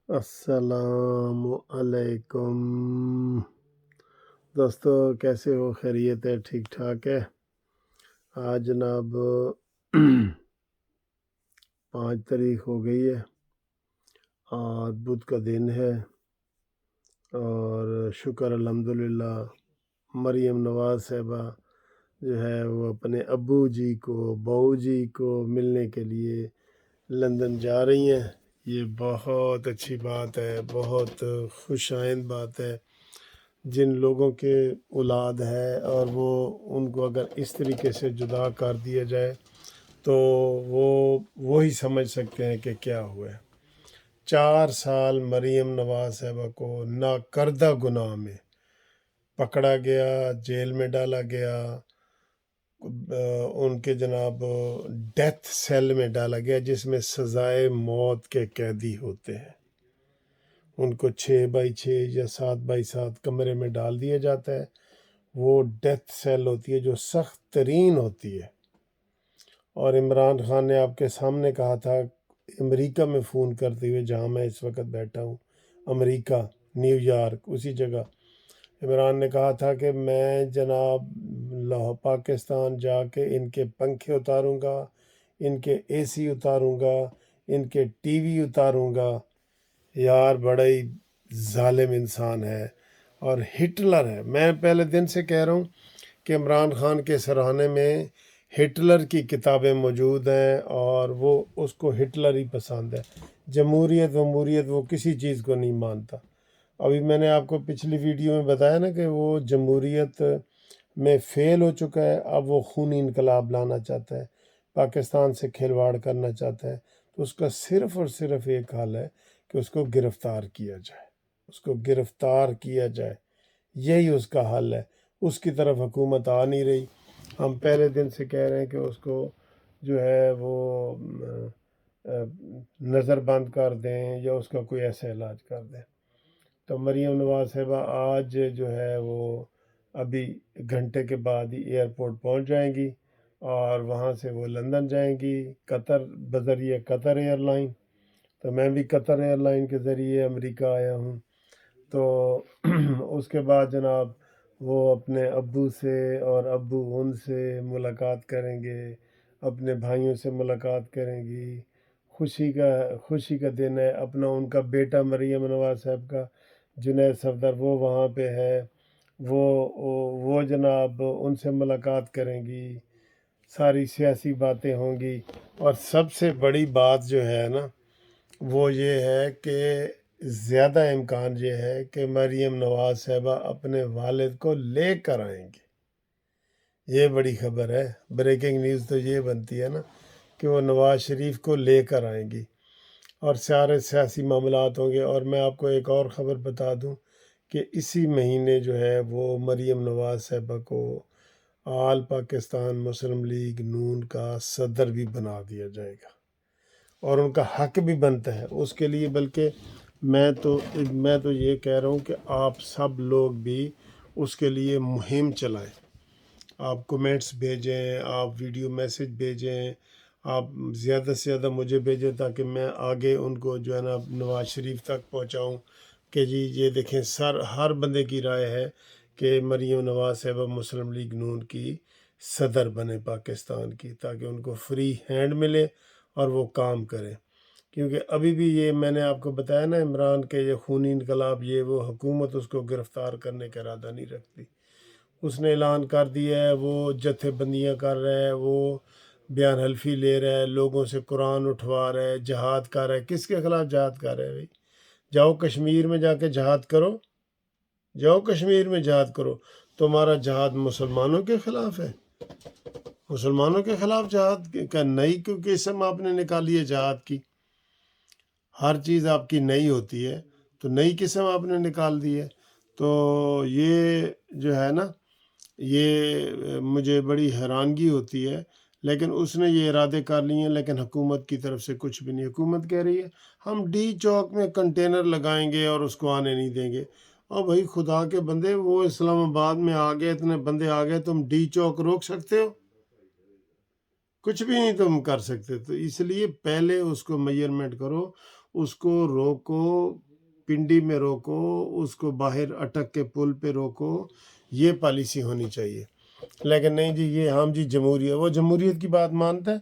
السلام علیکم دوستو، کیسے ہو؟ خیریت ہے؟ ٹھیک ٹھاک ہے؟ آج جناب 5 تاریخ ہو گئی ہے، آج بدھ کا دن ہے، اور شکر الحمدللہ مریم نواز صاحبہ جو ہے وہ اپنے ابو جی کو، بہو جی کو ملنے کے لیے لندن جا رہی ہیں۔ یہ بہت اچھی بات ہے، بہت خوش آئند بات ہے۔ جن لوگوں کے اولاد ہے اور وہ ان کو اگر اس طریقے سے جدا کر دیا جائے تو وہی سمجھ سکتے ہیں کہ کیا ہوا ہے۔ 4 سال مریم نواز صاحبہ کو ناکردہ گناہ میں پکڑا گیا، جیل میں ڈالا گیا، ان کے جناب ڈیتھ سیل میں ڈالا گیا جس میں سزائے موت کے قیدی ہوتے ہیں۔ ان کو 6x6 یا 7x7 کمرے میں ڈال دیا جاتا ہے۔ وہ ڈیتھ سیل ہوتی ہے جو سخت ترین ہوتی ہے۔ اور عمران خان نے آپ کے سامنے کہا تھا امریکہ میں فون کرتے ہوئے، جہاں میں اس وقت بیٹھا ہوں، امریکہ، نیو یارک، اسی جگہ عمران نے کہا تھا کہ میں جناب پاکستان جا کے ان کے پنکھے اتاروں گا، ان کے اے سی اتاروں گا، ان کے ٹی وی اتاروں گا۔ یار بڑا ہی ظالم انسان ہے اور ہٹلر ہے۔ میں پہلے دن سے کہہ رہا ہوں کہ عمران خان کے سرانے میں ہٹلر کی کتابیں موجود ہیں اور وہ اس کو ہٹلر ہی پسند ہے۔ جمہوریت وہ کسی چیز کو نہیں مانتا۔ ابھی میں نے آپ کو پچھلی ویڈیو میں بتایا نا کہ وہ جمہوریت میں فیل ہو چکا ہے، اب وہ خونی انقلاب لانا چاہتا ہے، پاکستان سے کھلواڑ کرنا چاہتا ہے۔ تو اس کا صرف اور صرف ایک حل ہے کہ اس کو گرفتار کیا جائے، اس کو گرفتار کیا جائے، یہی اس کا حل ہے۔ اس کی طرف حکومت آ نہیں رہی۔ ہم پہلے دن سے کہہ رہے ہیں کہ اس کو جو ہے وہ نظر بند کر دیں یا اس کا کوئی ایسا علاج کر دیں۔ تو مریم نواز صاحبہ آج جو ہے وہ ابھی گھنٹے کے بعد ہی ایئرپورٹ پہنچ جائیں گی اور وہاں سے وہ لندن جائیں گی، قطر، بذریعہ قطر ایئر لائن۔ تو میں بھی قطر ایئر لائن کے ذریعے امریکہ آیا ہوں۔ تو اس کے بعد جناب وہ اپنے ابو سے اور ابو ان سے ملاقات کریں گے، اپنے بھائیوں سے ملاقات کریں گی۔ خوشی کا دن ہے۔ اپنا ان کا بیٹا مریم نواز صاحب کا جنید صفدر وہ وہاں پہ ہے، وہ جناب ان سے ملاقات کریں گی، ساری سیاسی باتیں ہوں گی۔ اور سب سے بڑی بات جو ہے نا وہ یہ ہے کہ زیادہ امکان یہ ہے کہ مریم نواز صاحبہ اپنے والد کو لے کر آئیں گے۔ یہ بڑی خبر ہے، بریکنگ نیوز تو یہ بنتی ہے نا کہ وہ نواز شریف کو لے کر آئیں گی اور سارے سیاسی معاملات ہوں گے۔ اور میں آپ کو ایک اور خبر بتا دوں کہ اسی مہینے جو ہے وہ مریم نواز صاحبہ کو آل پاکستان مسلم لیگ نون کا صدر بھی بنا دیا جائے گا، اور ان کا حق بھی بنتا ہے اس کے لیے۔ بلکہ میں تو یہ کہہ رہا ہوں کہ آپ سب لوگ بھی اس کے لیے مہم چلائیں۔ آپ کومنٹس بھیجیں، آپ ویڈیو میسج بھیجیں، آپ زیادہ سے زیادہ مجھے بھیجیں تاکہ میں آگے ان کو جو ہے نا نواز شریف تک پہنچاؤں کہ جی یہ دیکھیں، ہر بندے کی رائے ہے کہ مریم نواز صاحبہ مسلم لیگ نون کی صدر بنے پاکستان کی، تاکہ ان کو فری ہینڈ ملے اور وہ کام کریں۔ کیونکہ ابھی بھی یہ میں نے آپ کو بتایا نا، عمران کے یہ خونی انقلاب، یہ وہ حکومت اس کو گرفتار کرنے کا ارادہ نہیں رکھتی۔ اس نے اعلان کر دیا ہے، وہ جتھے بندیاں کر رہا ہے، وہ بیان حلفی لے رہا ہے، لوگوں سے قرآن اٹھوا رہا ہے، جہاد کر رہا ہے۔ کس کے خلاف جہاد کر رہا ہے بھائی؟ جاؤ کشمیر میں جا کے جہاد کرو، جاؤ کشمیر میں جہاد کرو۔ تمہارا جہاد مسلمانوں کے خلاف ہے، مسلمانوں کے خلاف جہاد کا نئی کیوں قسم آپ نے نکالی ہے جہاد کی؟ ہر چیز آپ کی نئی ہوتی ہے، تو نئی قسم آپ نے نکال دی ہے۔ تو یہ جو ہے نا، یہ مجھے بڑی حیرانگی ہوتی ہے۔ لیکن اس نے یہ ارادے کر لیے ہیں، لیکن حکومت کی طرف سے کچھ بھی نہیں۔ حکومت کہہ رہی ہے ہم ڈی چوک میں کنٹینر لگائیں گے اور اس کو آنے نہیں دیں گے۔ اور بھائی خدا کے بندے، وہ اسلام آباد میں آ گئے، اتنے بندے آ گئے، تم ڈی چوک روک سکتے ہو؟ کچھ بھی نہیں تم کر سکتے۔ تو اس لیے پہلے اس کو میجرمنٹ کرو، اس کو روکو، پنڈی میں روکو، اس کو باہر اٹک کے پل پہ روکو، یہ پالیسی ہونی چاہیے۔ لیکن نہیں جی، یہ ہم جی جمہوریت، وہ جمہوریت کی بات مانتا ہے؟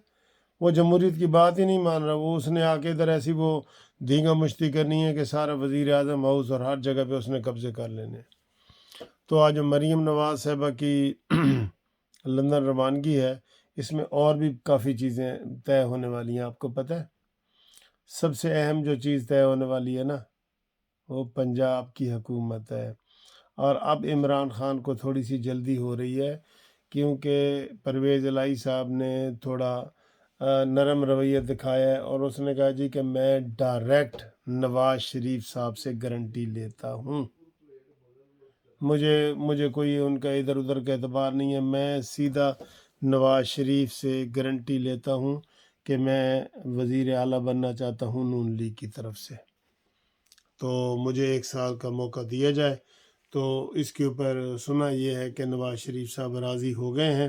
وہ جمہوریت کی بات ہی نہیں مان رہا، وہ اس نے آ کے ادھر ایسی وہ دھینگا مشتی کرنی ہے کہ سارا وزیر اعظم ہاؤس اور ہر جگہ پہ اس نے قبضے کر لینے۔ تو آج مریم نواز صاحبہ کی لندن روانگی ہے، اس میں اور بھی کافی چیزیں طے ہونے والی ہیں۔ آپ کو پتہ ہے سب سے اہم جو چیز طے ہونے والی ہے نا، وہ پنجاب کی حکومت ہے۔ اور اب عمران خان کو تھوڑی سی جلدی ہو رہی ہے، کیونکہ پرویز الہی صاحب نے تھوڑا نرم رویہ دکھایا ہے، اور اس نے کہا جی کہ میں ڈائریکٹ نواز شریف صاحب سے گارنٹی لیتا ہوں، مجھے کوئی ان کا ادھر ادھر کا اعتبار نہیں ہے، میں سیدھا نواز شریف سے گارنٹی لیتا ہوں کہ میں وزیر اعلیٰ بننا چاہتا ہوں نون لیگ کی طرف سے، تو مجھے 1 سال کا موقع دیا جائے۔ تو اس کے اوپر سنا یہ ہے کہ نواز شریف صاحب راضی ہو گئے ہیں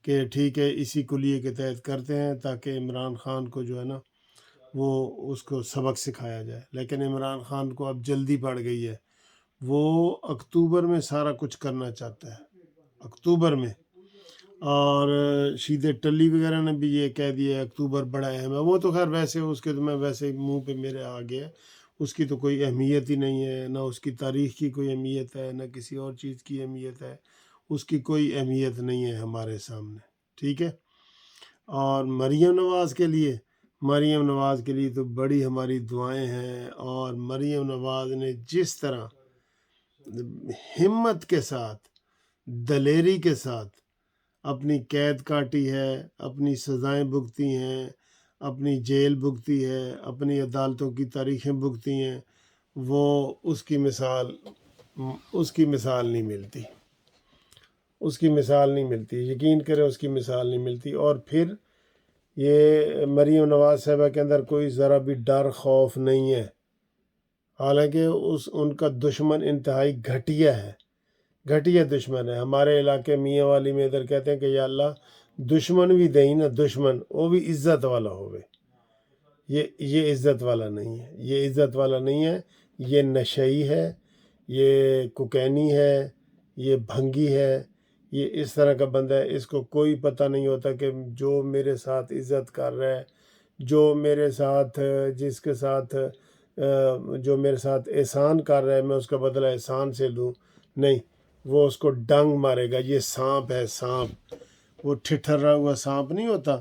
کہ ٹھیک ہے، اسی کلیے کے تحت کرتے ہیں، تاکہ عمران خان کو جو ہے نا وہ اس کو سبق سکھایا جائے۔ لیکن عمران خان کو اب جلدی پڑ گئی ہے، وہ اکتوبر میں سارا کچھ کرنا چاہتا ہے، اکتوبر میں۔ اور شیدے ٹلی وغیرہ نے بھی یہ کہہ دیا ہے اکتوبر بڑا اہم ہے۔ وہ تو خیر ویسے اس کے تو میں ویسے منہ پہ میرے آ گیا، اس کی تو کوئی اہمیت ہی نہیں ہے، نہ اس کی تاریخ کی کوئی اہمیت ہے، نہ کسی اور چیز کی اہمیت ہے، اس کی کوئی اہمیت نہیں ہے ہمارے سامنے، ٹھیک ہے۔ اور مریم نواز کے لیے تو بڑی ہماری دعائیں ہیں، اور مریم نواز نے جس طرح ہمت کے ساتھ، دلیری کے ساتھ اپنی قید کاٹی ہے، اپنی سزائیں بھگتی ہیں، اپنی جیل بھگتی ہے، اپنی عدالتوں کی تاریخیں بھگتی ہیں، وہ اس کی مثال نہیں ملتی، اس کی مثال نہیں ملتی، یقین کریں اس کی مثال نہیں ملتی۔ اور پھر یہ مریم نواز صاحبہ کے اندر کوئی ذرا بھی ڈر خوف نہیں ہے، حالانکہ ان کا دشمن انتہائی گھٹیا دشمن ہے۔ ہمارے علاقے میاں والی میں ادھر کہتے ہیں کہ یا اللہ دشمن بھی دیں نا، دشمن وہ بھی عزت والا ہوگا، یہ عزت والا نہیں ہے، یہ عزت والا نہیں ہے، یہ نشئی ہے، یہ کوکینی ہے، یہ بھنگی ہے، یہ اس طرح کا بندہ ہے۔ اس کو کوئی پتہ نہیں ہوتا کہ جو میرے ساتھ عزت کر رہا ہے، جو میرے ساتھ جو میرے ساتھ احسان کر رہا ہے، میں اس کا بدلہ احسان سے لوں، نہیں، وہ اس کو ڈنگ مارے گا۔ یہ سانپ ہے، سانپ، وہ ٹھٹھرا ہوا سانپ نہیں ہوتا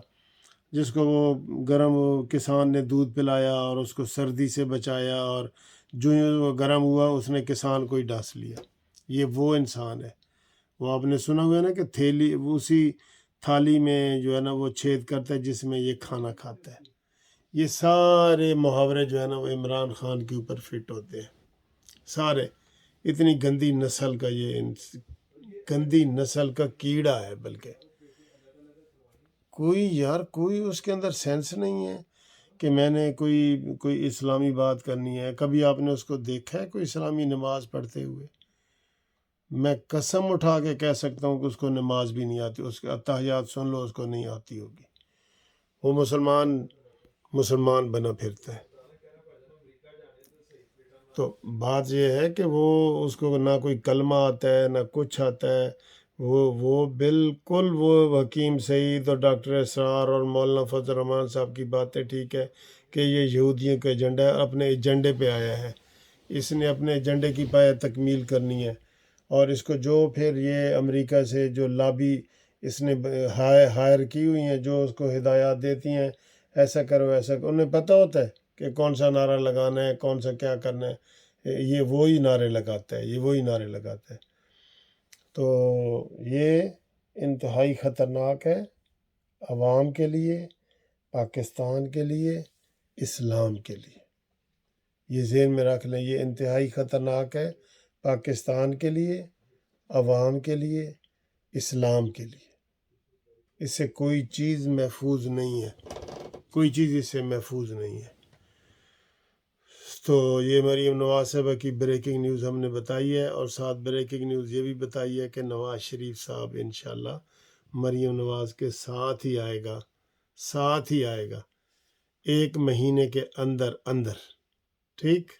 جس کو وہ گرم کسان نے دودھ پلایا اور اس کو سردی سے بچایا، اور جو وہ گرم ہوا اس نے کسان کو ہی ڈس لیا، یہ وہ انسان ہے۔ وہ آپ نے سنا ہوا ہے نا کہ اسی تھالی میں جو ہے نا وہ چھید کرتا ہے جس میں یہ کھانا کھاتا ہے۔ یہ سارے محاورے جو ہے نا وہ عمران خان کے اوپر فٹ ہوتے ہیں، سارے۔ اتنی گندی نسل کا گندی نسل کا کیڑا ہے، بلکہ کوئی اس کے اندر سینس نہیں ہے کہ میں نے کوئی اسلامی بات کرنی ہے۔ کبھی آپ نے اس کو دیکھا ہے کوئی اسلامی نماز پڑھتے ہوئے؟ میں قسم اٹھا کے کہہ سکتا ہوں کہ اس کو نماز بھی نہیں آتی، اس کے اتحیات سن لو اس کو نہیں آتی ہوگی۔ وہ مسلمان بنا پھرتا ہے۔ تو بات یہ ہے کہ اس کو نہ کوئی کلمہ آتا ہے، نہ کچھ آتا ہے، وہ بالکل وہ حکیم سعید اور ڈاکٹر اسرار اور مولانا فضل الرحمان صاحب کی باتیں ٹھیک ہے کہ یہ یہودیوں کا ایجنڈا ہے، اپنے ایجنڈے پہ آیا ہے، اس نے اپنے ایجنڈے کی پایہ تکمیل کرنی ہے۔ اور اس کو جو پھر یہ امریکہ سے جو لابی اس نے ہائر کی ہوئی ہیں، جو اس کو ہدایات دیتی ہیں ایسا کرو ایسا کرو، انہیں پتہ ہوتا ہے کہ کون سا نعرہ لگانا ہے، کون سا کیا کرنا ہے، یہ وہی نعرے لگاتا ہے۔ تو یہ انتہائی خطرناک ہے عوام کے لیے، پاکستان کے لیے، اسلام کے لیے۔ یہ ذہن میں رکھ لیں، یہ انتہائی خطرناک ہے پاکستان کے لیے، عوام کے لیے، اسلام کے لیے۔ اس سے کوئی چیز محفوظ نہیں ہے، کوئی چیز اس سے محفوظ نہیں ہے۔ تو یہ مریم نواز صاحبہ کی بریکنگ نیوز ہم نے بتائی ہے، اور ساتھ بریکنگ نیوز یہ بھی بتائی ہے کہ نواز شریف صاحب انشاءاللہ مریم نواز کے ساتھ ہی آئے گا۔ 1 مہینے کے اندر اندر، ٹھیک؟